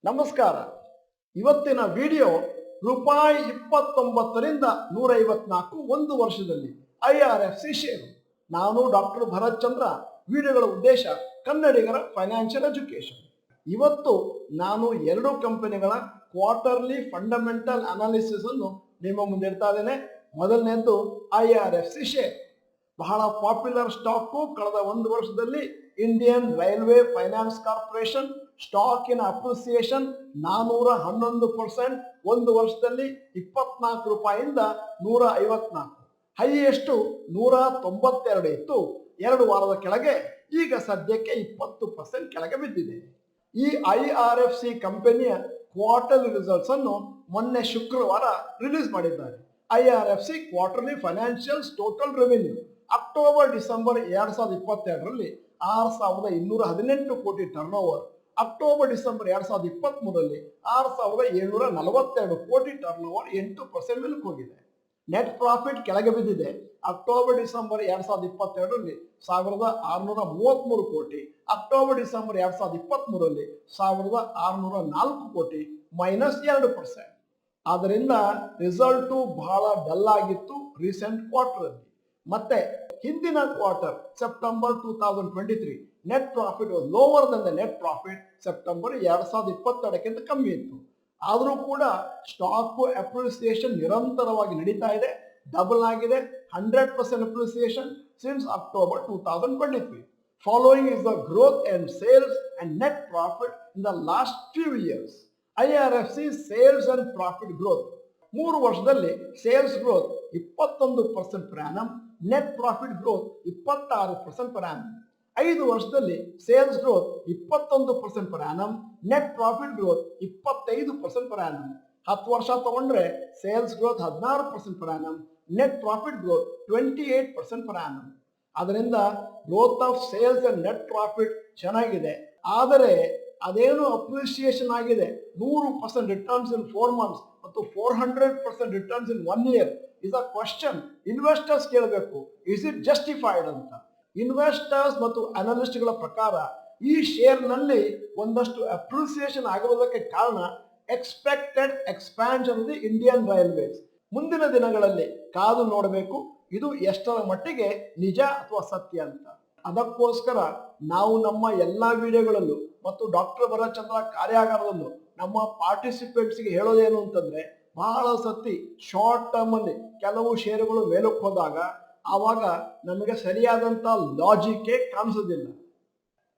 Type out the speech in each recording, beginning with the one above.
ನಮಸ್ಕಾರ. ಇವತ್ತಿನ ವಿಡಿಯೋ ರೂಪಾಯಿ 29ರಿಂದ 154 ಒಂದು ವರ್ಷದಲ್ಲಿ IRFC ಷೇರು. ನಾನು ಡಾಕ್ಟರ್ ಭರತ್ ಚಂದ್ರ. ವಿಡಿಯೋಗಳ ಉದ್ದೇಶ ಕನ್ನಡಿಗರ ಫೈನಾನ್ಷಿಯಲ್ ಎಜುಕೇಶನ್. ಇವತ್ತು ನಾನು ಎರಡು ಕಂಪನಿಗಳ ಕ್ವಾರ್ಟರ್ಲಿ ಫಂಡಮೆಂಟಲ್ ಅನಾಲಿಸಿಸ್ ಅನ್ನು ನಿಮ್ಮ ಮುಂದೆ ಇಡ್ತಾ ಇದ್ದೇನೆ. ಮೊದಲನೇದು IRFC ಶೇರ್. ಬಹಳ ಪಾಪ್ಯುಲರ್ ಸ್ಟಾಕು. ಕಳೆದ ಒಂದು ವರ್ಷದಲ್ಲಿ ಇಂಡಿಯನ್ ರೈಲ್ವೆ ಫೈನಾನ್ಸ್ ಕಾರ್ಪೊರೇಷನ್ ಸ್ಟಾಕಿನ ಅಪ್ರಿಸಿಯೇಷನ್ 411%. ಒಂದು ವರ್ಷದಲ್ಲಿ 24 ರೂಪಾಯಿಂದ 154. ಹೈಯೆಸ್ಟ್ 192 ಇತ್ತು 2 ವಾರದ ಕೆಳಗೆ. ಈಗ ಸದ್ಯಕ್ಕೆ 20% ಕೆಳಗೆ ಬಿದ್ದಿದೆ. ಈ IRFC ಕಂಪನಿಯ ಕ್ವಾರ್ಟರ್ಲಿ ರಿಸಲ್ಟ್ಸ್ ಅನ್ನು ಮೊನ್ನೆ ಶುಕ್ರವಾರ ರಿಲೀಸ್ ಮಾಡಿದ್ದಾರೆ. IRFC quarterly financials total revenue October December 2022ರಲ್ಲಿ 6,218 ಕೋಟಿ ಟರ್ನ್ ಓವರ್, ಅಕ್ಟೋಬರ್ ಡಿಸೆಂಬರ್ 2023ರಲ್ಲಿ 6,742 ಕೋಟಿ ಟರ್ನ್ ಓವರ್, 8% ಮೇಲಕ್ಕೆ ಹೋಗಿದೆ. ನೆಟ್ ಪ್ರಾಫಿಟ್ ಕೆಳಗೆ ಬಿದ್ದಿದೆ. ಅಕ್ಟೋಬರ್ ಡಿಸೆಂಬರ್ 2022ರಲ್ಲಿ 1,633 ಕೋಟಿ, ಅಕ್ಟೋಬರ್ ಡಿಸೆಂಬರ್ 2023ರಲ್ಲಿ 1,604 ಕೋಟಿ, -2%. ಆದ್ದರಿಂದ ರಿಸಲ್ಟು ಬಹಳ ಡಲ್ ಆಗಿತ್ತು ರೀಸೆಂಟ್ ಕ್ವಾರ್ಟರ್ ಅಲ್ಲಿ. ಮತ್ತೆ ಹಿಂದಿನ quarter September 2023 net profit was lower than the net profit September 2022ಕ್ಕಿಂತ ಕಮ್ಮಿ ಇತ್ತು. ಆದರೂ ಕೂಡ ಸ್ಟಾಕ್ ಅಪ್ರಿಸಿಯೇಷನ್ ನಿರಂತರವಾಗಿ ನಡೀತಾ ಇದೆ. ಡಬಲ್ ಆಗಿದೆ. 100% appreciation since October 2023. Following is the growth and sales and net profit in the last few years. IRFC sales and profit growth 3 ವರ್ಷದಲ್ಲಿ sales growth 21% per annum, net profit growth 26% per annum. 5 ವರ್ಷದಲ್ಲಿ sales growth 21% per annum, net profit growth 25% per annum. 10 ವರ್ಷ ತಗೊಂಡ್ರೆ sales growth 16% per annum, net profit growth 28% per annum. ಅದರಿಂದ growth of sales and net profit ಚೆನ್ನಾಗಿದೆ. ಆದರೆ ಅದೇನು appreciation ಆಗಿದೆ 100% returns ಇನ್ 4 months ಮತ್ತು 400% returns in 1 year is a question. Investors ಕೇಳಬೇಕು, is it justified ಅಂತ. ಇನ್ವೆಸ್ಟರ್ಸ್ ಮತ್ತು ಅನಲಿಸ್ಟ್ಗಳ ಪ್ರಕಾರ ಈ ಶೇರ್ನಲ್ಲಿ ಒಂದಷ್ಟು ಅಪ್ರಿಸಿಯೇಷನ್ ಆಗುವುದಕ್ಕೆ ಕಾರಣ expected expansion of the Indian railways. ಮುಂದಿನ ದಿನಗಳಲ್ಲಿ ಕಾದು ನೋಡಬೇಕು ಇದು ಎಷ್ಟರ ಮಟ್ಟಿಗೆ ನಿಜ ಅಥವಾ ಸತ್ಯ ಅಂತ. ಅದಕ್ಕೋಸ್ಕರ ನಾವು ನಮ್ಮ ಎಲ್ಲಾ ವಿಡಿಯೋಗಳಲ್ಲೂ ಮತ್ತು ಡಾಕ್ಟರ್ ಭರತ್ ಚಂದ್ರ ಕಾರ್ಯಾಗಾರದಲ್ಲೂ ನಮ್ಮ ಪಾರ್ಟಿಸಿಪೆಂಟ್ಸ್ಗೆ ಹೇಳೋದೇನು ಅಂತಂದ್ರೆ, ಬಹಳ ಸತಿ ಶಾರ್ಟ್ ಟರ್ಮ್ ಅಲ್ಲಿ ಕೆಲವು ಷೇರುಗಳು ಮೇಲಕ್ಕೆ ಹೋದಾಗ ಆವಾಗ ನಮಗೆ ಸರಿಯಾದಂತ ಲಾಜಿಕ್ಕೆ ಕಾಣಿಸೋದಿಲ್ಲ.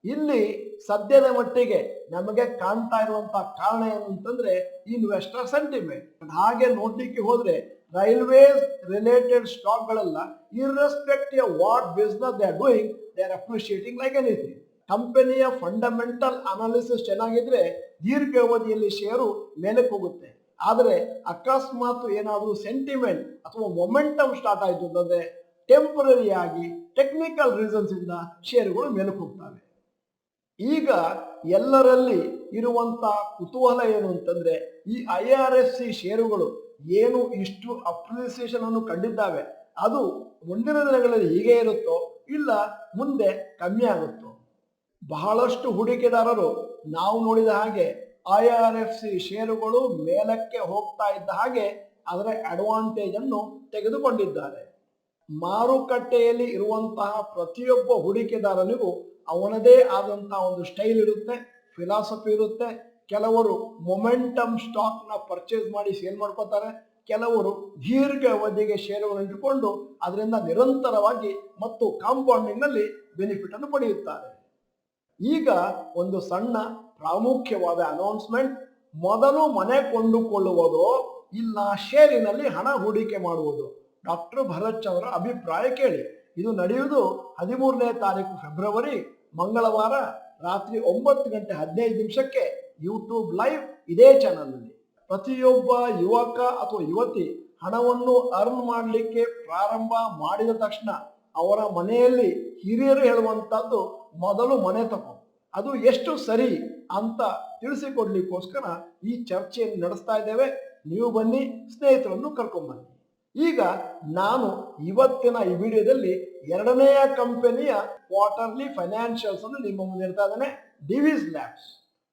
ಇಲ್ಲಿ ಸದ್ಯದ ಮಟ್ಟಿಗೆ ನಮಗೆ ಕಾಣ್ತಾ ಇರುವಂತಹ ಕಾರಣ ಏನು ಅಂತಂದ್ರೆ ಇನ್ವೆಸ್ಟರ್ ಸೆಂಟಿಮೆಂಟ್. ಹಾಗೆ ನೋಡ್ಲಿಕ್ಕೆ ಹೋದ್ರೆ ರೈಲ್ವೇಸ್ ರಿಲೇಟೆಡ್ ಸ್ಟಾಕ್ ಗಳೆಲ್ಲ irrespective of what business they are doing, they are appreciating like anything. ಕಂಪನಿಯ ಫಂಡಮೆಂಟಲ್ ಅನಾಲಿಸಿಸ್ ಚೆನ್ನಾಗಿದ್ರೆ ದೀರ್ಘಾವಧಿಯಲ್ಲಿ ಷೇರು ಮೇಲಕ್ಕೆ ಹೋಗುತ್ತೆ. ಆದರೆ ಅಕಸ್ಮಾತ್ ಏನಾದರೂ ಸೆಂಟಿಮೆಂಟ್ ಅಥವಾ ಮೊಮೆಂಟಮ್ ಸ್ಟಾರ್ಟ್ ಆಯಿತು ಅಂತಂದ್ರೆ ಟೆಂಪರರಿ ಆಗಿ ಟೆಕ್ನಿಕಲ್ ರೀಸನ್ಸ್ ಇಂದ ಷೇರುಗಳು ಮೇಲಕ್ಕೆ ಹೋಗ್ತವೆ. ಈಗ ಎಲ್ಲರಲ್ಲಿ ಇರುವಂತ ಕುತೂಹಲ ಏನು ಅಂತಂದ್ರೆ, ಈ IRFC ಷೇರುಗಳು ಏನು ಇಷ್ಟು ಅಪ್ರಿಸಿಯೇಷನ್ ಅನ್ನು ಕಂಡಿದ್ದಾವೆ, ಅದು ಮುಂದಿನ ದಿನಗಳಲ್ಲಿ ಹೀಗೆ ಇರುತ್ತೋ ಇಲ್ಲ ಮುಂದೆ ಕಮ್ಮಿ ಆಗುತ್ತೋ. ಬಹಳಷ್ಟು ಹೂಡಿಕೆದಾರರು ನಾವು ನೋಡಿದ ಹಾಗೆ IRFC ಷೇರುಗಳು ಮೇಲಕ್ಕೆ ಹೋಗ್ತಾ ಇದ್ದ ಹಾಗೆ ಅದರ ಅಡ್ವಾಂಟೇಜ್ ಅನ್ನು ತೆಗೆದುಕೊಂಡಿದ್ದಾರೆ. ಮಾರುಕಟ್ಟೆಯಲ್ಲಿ ಇರುವಂತಹ ಪ್ರತಿಯೊಬ್ಬ ಹೂಡಿಕೆದಾರನಿಗೂ ಅವನದೇ ಆದಂತಹ ಒಂದು ಸ್ಟೈಲ್ ಇರುತ್ತೆ, ಫಿಲಾಸಫಿ ಇರುತ್ತೆ. ಕೆಲವರು ಮೊಮೆಂಟಮ್ ಸ್ಟಾಕ್ ನ ಪರ್ಚೇಸ್ ಮಾಡಿ ಸೇಲ್ ಮಾಡ್ಕೋತಾರೆ, ಕೆಲವರು ದೀರ್ಘ ಅವಧಿಗೆ ಷೇರುಗಳನ್ನು ಇಟ್ಟುಕೊಂಡು ಅದರಿಂದ ನಿರಂತರವಾಗಿ ಮತ್ತು ಕಾಂಪೌಂಡಿಂಗ್ ನಲ್ಲಿ ಬೆನಿಫಿಟ್ ಅನ್ನು ಪಡೆಯುತ್ತಾರೆ. ಈಗ ಒಂದು ಸಣ್ಣ ಪ್ರಾಮುಖ್ಯವಾದ ಅನೌನ್ಸ್ಮೆಂಟ್. ಮೊದಲು ಮನೆ ಕೊಂಡುಕೊಳ್ಳುವುದೋ ಇಲ್ಲ ಶೇರಿನಲ್ಲಿ ಹಣ ಹೂಡಿಕೆ ಮಾಡುವುದು? ಡಾಕ್ಟರ್ ಭರತ್ ಚಂದ್ರ ಅಭಿಪ್ರಾಯ ಕೇಳಿ. ಇದು ನಡೆಯುವುದು 13ನೇ ತಾರೀಕು ಫೆಬ್ರವರಿ ಮಂಗಳವಾರ ರಾತ್ರಿ 9:15 ಯೂಟ್ಯೂಬ್ ಲೈವ್ ಇದೇ ಚಾನಲ್ ನಲ್ಲಿ. ಪ್ರತಿಯೊಬ್ಬ ಯುವಕ ಅಥವಾ ಯುವತಿ ಹಣವನ್ನು ಅರ್ನ್ ಮಾಡಲಿಕ್ಕೆ ಪ್ರಾರಂಭ ಮಾಡಿದ ತಕ್ಷಣ ಅವರ ಮನೆಯಲ್ಲಿ ಹಿರಿಯರು ಹೇಳುವಂತದ್ದು ಮೊದಲು ಮನೆ ತಗೋ. ಅದು ಎಷ್ಟು ಸರಿ ಅಂತ ತಿಳಿಸಿಕೊಡ್ಲಿಕ್ಕೋಸ್ಕರ ಈ ಚರ್ಚೆಯನ್ನು ನಡೆಸ್ತಾ ಇದ್ದೇವೆ. ನೀವು ಬನ್ನಿ, ಸ್ನೇಹಿತರನ್ನು ಕರ್ಕೊಂಡ್ಬನ್ನಿ. ಈಗ ನಾನು ಇವತ್ತಿನ ಈ ವಿಡಿಯೋದಲ್ಲಿ ಎರಡನೆಯ ಕಂಪನಿಯ ಕ್ವಾರ್ಟರ್ಲಿ ಫೈನಾನ್ಷಿಯಲ್ಸ್ ಅನ್ನು ನಿಮ್ಮ ಮುಂದೆ ಇಡ್ತಾ ಇದ್ದೇನೆ. Divi's labs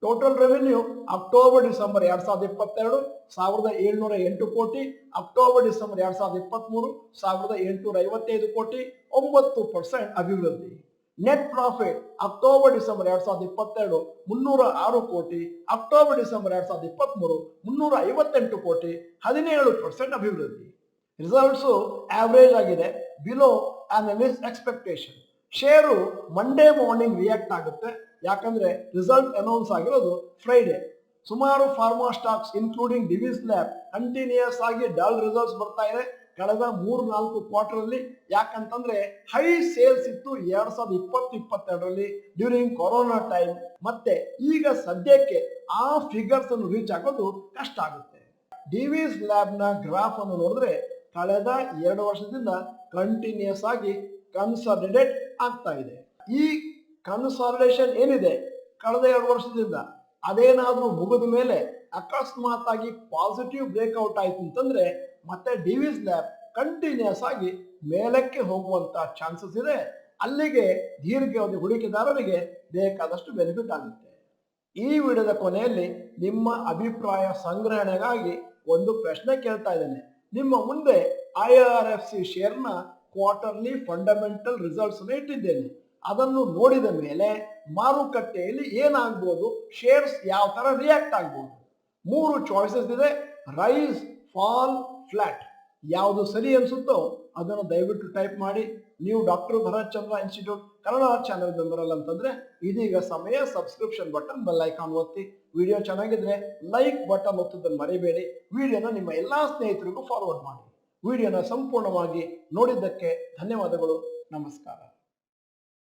total revenue October December 2022 1708 ಕೋಟಿ, ಅಕ್ಟೋಬರ್ ಡಿಸೆಂಬರ್ 2023 1855 ಕೋಟಿ, 9% ಅಭಿವೃದ್ಧಿ. ನೆಟ್ ಪ್ರಾಫಿಟ್ ಅಕ್ಟೋಬರ್ ಡಿಸೆಂಬರ್ 2022 306 ಕೋಟಿ, ಅಕ್ಟೋಬರ್ ಡಿಸೆಂಬರ್ 2023 358 ಕೋಟಿ, 17% ಅಭಿವೃದ್ಧಿ. ರಿಸಲ್ಟ್ಸ್ ಆವರೇಜ್ ಆಗಿದೆ, below analyst expectation. Share Monday morning react ಆಗುತ್ತೆ, ಯಾಕಂದ್ರೆ ರಿಸಲ್ಟ್ ಅನೌನ್ಸ್ ಆಗಿರೋದು ಫ್ರೈಡೆ. ಸುಮಾರು pharma stocks including Divi's lab continues ಆಗಿ ಡಲ್ ರಿಸಲ್ಟ್ಸ್ ಬರ್ತಾ ಇದೆ ಕಳೆದ 3-4 ಕ್ವಾರ್ಟರ್ ಅಲ್ಲಿ. ಯಾಕಂತಂದ್ರೆ ಹೈ ಸೇಲ್ಸ್ ಇತ್ತು 2020-22ರಲ್ಲಿ ಡ್ಯೂರಿಂಗ್ ಕೊರೋನಾ ಟೈಮ್. ಮತ್ತೆ ಈಗ ಸದ್ಯಕ್ಕೆ ಆ ಫಿಗರ್ಸ್ ಅನ್ನು ರೀಚ್ ಆಗೋದು ಕಷ್ಟ ಆಗುತ್ತೆ. ಡಿವಿಸ್ ಲ್ಯಾಬ್ ನ ಗ್ರಾಫ್ ಅನ್ನು ನೋಡಿದ್ರೆ ಕಳೆದ 2 ವರ್ಷದಿಂದ ಕಂಟಿನ್ಯೂಸ್ ಆಗಿ ಕನ್ಸಾಲಿಡೇಟ್ ಆಗ್ತಾ ಇದೆ. ಈ ಕನ್ಸಾಲಿಡೇಷನ್ ಏನಿದೆ ಕಳೆದ 2 ವರ್ಷದಿಂದ ಅದೇನಾದ್ರೂ ಮುಗಿದ ಮೇಲೆ ಅಕಸ್ಮಾತ್ ಆಗಿ ಪಾಸಿಟಿವ್ ಬ್ರೇಕ್ಔಟ್ ಆಯ್ತು ಅಂತಂದ್ರೆ ಮತ್ತೆ ಡಿವಿಸ್ ಲ್ಯಾಬ್ ಕಂಟಿನ್ಯೂಸ್ ಆಗಿ ಮೇಲಕ್ಕೆ ಹೋಗುವಂತ ಚಾನ್ಸಸ್ ಇದೆ. ಅಲ್ಲಿಗೆ ದೀರ್ಘಾವಧಿ ಹೂಡಿಕೆದಾರರಿಗೆ ಬೇಕಾದಷ್ಟು ಬೆನಿಫಿಟ್ ಆಗುತ್ತೆ. ಈ ವಿಡಿಯೋದ ಕೊನೆಯಲ್ಲಿ ನಿಮ್ಮ ಅಭಿಪ್ರಾಯ ಸಂಗ್ರಹಣೆಗಾಗಿ ಒಂದು ಪ್ರಶ್ನೆ ಕೇಳ್ತಾ ಇದ್ದೇನೆ. ನಿಮ್ಮ ಮುಂದೆ IRFC ಶೇರ್ನ ಕ್ವಾರ್ಟರ್ಲಿ ಫಂಡಮೆಂಟಲ್ ರಿಸಲ್ಟ್ಸ್ ಇಟ್ಟಿದ್ದೇನೆ. ಅದನ್ನು ನೋಡಿದ ಮೇಲೆ ಮಾರುಕಟ್ಟೆಯಲ್ಲಿ ಏನಾಗ್ಬೋದು, ಶೇರ್ಸ್ ಯಾವ ತರ ರಿಯಾಕ್ಟ್ ಆಗ್ಬೋದು. 3 ಚಾಯ್ಸಸ್ ಇದೆ: ರೈಸ್, ಫಾಲ್, ಫ್ಲಾಟ್. ಯಾವುದು ಸರಿ ಅನ್ಸುತ್ತೋ ಅದನ್ನು ದಯವಿಟ್ಟು ಟೈಪ್ ಮಾಡಿ. ನೀವು ಡಾಕ್ಟರ್ ಭರತ್ ಚಂದ್ರ ಇನ್ಸ್ಟಿಟ್ಯೂಟ್ ಕನ್ನಡ ಚಾನೆಲ್ ಮೆಂಬರ್ ಅಲ್ಲ ಅಂತಂದ್ರೆ ಇದೀಗ ಸಮಯ ಸಬ್ಸ್ಕ್ರಿಪ್ಷನ್ ಬಟನ್ ಬೆಲ್ ಐಕಾನ್ ಒತ್ತಿ. ವಿಡಿಯೋ ಚೆನ್ನಾಗಿದ್ರೆ ಲೈಕ್ ಬಟನ್ ಒತ್ತೋದನ್ನು ಮರಿಬೇಡಿ. ವಿಡಿಯೋನ ನಿಮ್ಮ ಎಲ್ಲಾ ಸ್ನೇಹಿತರಿಗೂ ಫಾರ್ವರ್ಡ್ ಮಾಡಿ. ವಿಡಿಯೋನ ಸಂಪೂರ್ಣವಾಗಿ ನೋಡಿದ್ದಕ್ಕೆ ಧನ್ಯವಾದಗಳು. ನಮಸ್ಕಾರ.